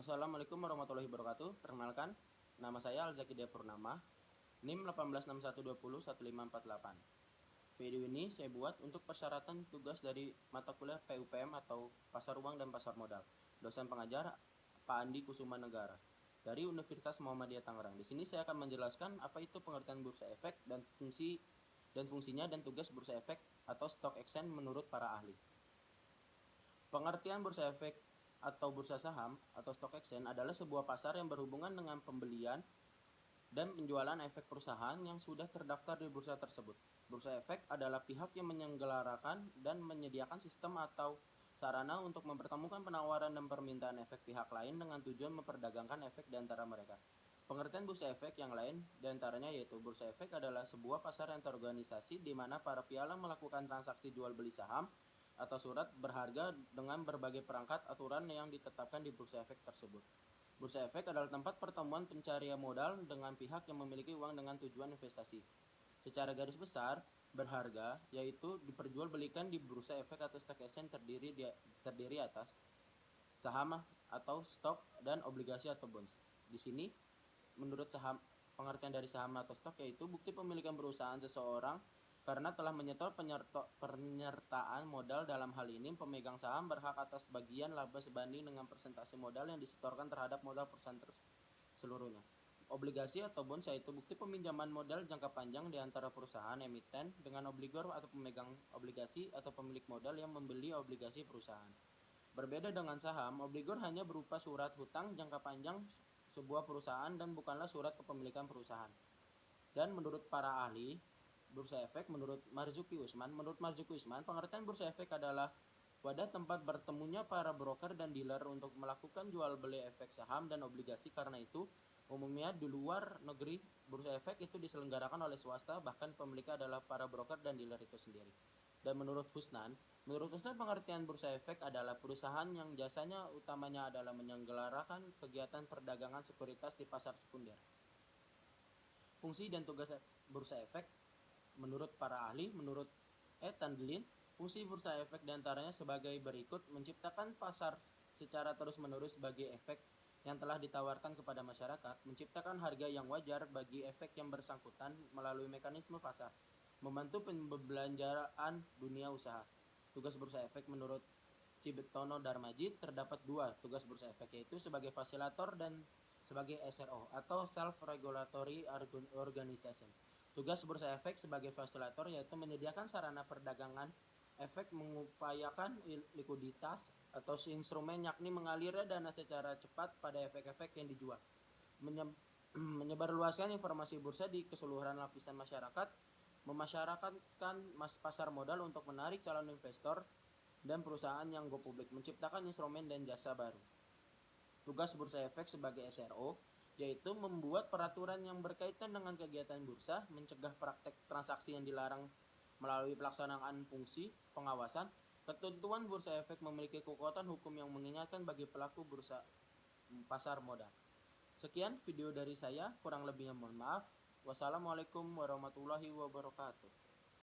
Assalamualaikum warahmatullahi wabarakatuh. Perkenalkan, nama saya Alzaki Purnama, NIM 1861201548. Video ini saya buat untuk persyaratan tugas dari mata kuliah PUPM atau Pasar Uang dan Pasar Modal. Dosen pengajar Pak Andi Kusuma Negara dari Universitas Muhammadiyah Tangerang. Di sini saya akan menjelaskan apa itu pengertian bursa efek dan fungsinya dan tugas bursa efek atau stock exchange menurut para ahli. Pengertian bursa efek atau bursa saham atau stock exchange adalah sebuah pasar yang berhubungan dengan pembelian dan penjualan efek perusahaan yang sudah terdaftar di bursa tersebut. Bursa efek adalah pihak yang menyelenggarakan dan menyediakan sistem atau sarana untuk mempertemukan penawaran dan permintaan efek pihak lain dengan tujuan memperdagangkan efek di antara mereka. Pengertian bursa efek yang lain diantaranya yaitu bursa efek adalah sebuah pasar yang terorganisasi di mana para pialang melakukan transaksi jual beli saham atau surat berharga dengan berbagai perangkat aturan yang ditetapkan di bursa efek tersebut. Bursa efek adalah tempat pertemuan pencarian modal dengan pihak yang memiliki uang dengan tujuan investasi. Secara garis besar, berharga yaitu diperjualbelikan di bursa efek atau stock exchange terdiri atas saham atau stok dan obligasi atau bonds. Di sini, menurut pengertian dari saham atau stok yaitu bukti pemilikan perusahaan seseorang karena telah menyetor penyertaan modal. Dalam hal ini, pemegang saham berhak atas bagian laba sebanding dengan persentase modal yang disetorkan terhadap modal perusahaan seluruhnya. Obligasi atau bonds yaitu bukti peminjaman modal jangka panjang di antara perusahaan emiten dengan obligor atau pemegang obligasi atau pemilik modal yang membeli obligasi perusahaan. Berbeda dengan saham, obligor hanya berupa surat hutang jangka panjang sebuah perusahaan dan bukanlah surat kepemilikan perusahaan. Dan menurut para ahli bursa efek, menurut Marzuki Usman, pengertian bursa efek adalah wadah tempat bertemunya para broker dan dealer untuk melakukan jual beli efek saham dan obligasi. Karena itu, umumnya di luar negeri, bursa efek itu diselenggarakan oleh swasta, bahkan pemiliknya adalah para broker dan dealer itu sendiri. Dan menurut Husnan, pengertian bursa efek adalah perusahaan yang jasanya utamanya adalah menyelenggarakan kegiatan perdagangan sekuritas di pasar sekunder. Fungsi dan tugas bursa efek menurut para ahli, menurut Ethan Glynn, fungsi bursa efek diantaranya sebagai berikut: menciptakan pasar secara terus-menerus bagi efek yang telah ditawarkan kepada masyarakat, menciptakan harga yang wajar bagi efek yang bersangkutan melalui mekanisme pasar, membantu pembelanjaan dunia usaha. Tugas bursa efek menurut Cibetono Darmaji terdapat dua tugas bursa efek, yaitu sebagai fasilitator dan sebagai SRO atau Self-Regulatory Organization. Tugas bursa efek sebagai fasilitator yaitu menyediakan sarana perdagangan efek, mengupayakan likuiditas atau instrumen, yakni mengalirnya dana secara cepat pada efek-efek yang dijual, menyebarluaskan informasi bursa di keseluruhan lapisan masyarakat, memasyarakatkan pasar modal untuk menarik calon investor dan perusahaan yang go publik, menciptakan instrumen dan jasa baru. Tugas bursa efek sebagai SRO yaitu membuat peraturan yang berkaitan dengan kegiatan bursa, mencegah praktek transaksi yang dilarang melalui pelaksanaan fungsi pengawasan. Ketentuan bursa efek memiliki kekuatan hukum yang mengingatkan bagi pelaku bursa pasar modal. Sekian video dari saya, kurang lebihnya mohon maaf. Wassalamualaikum warahmatullahi wabarakatuh.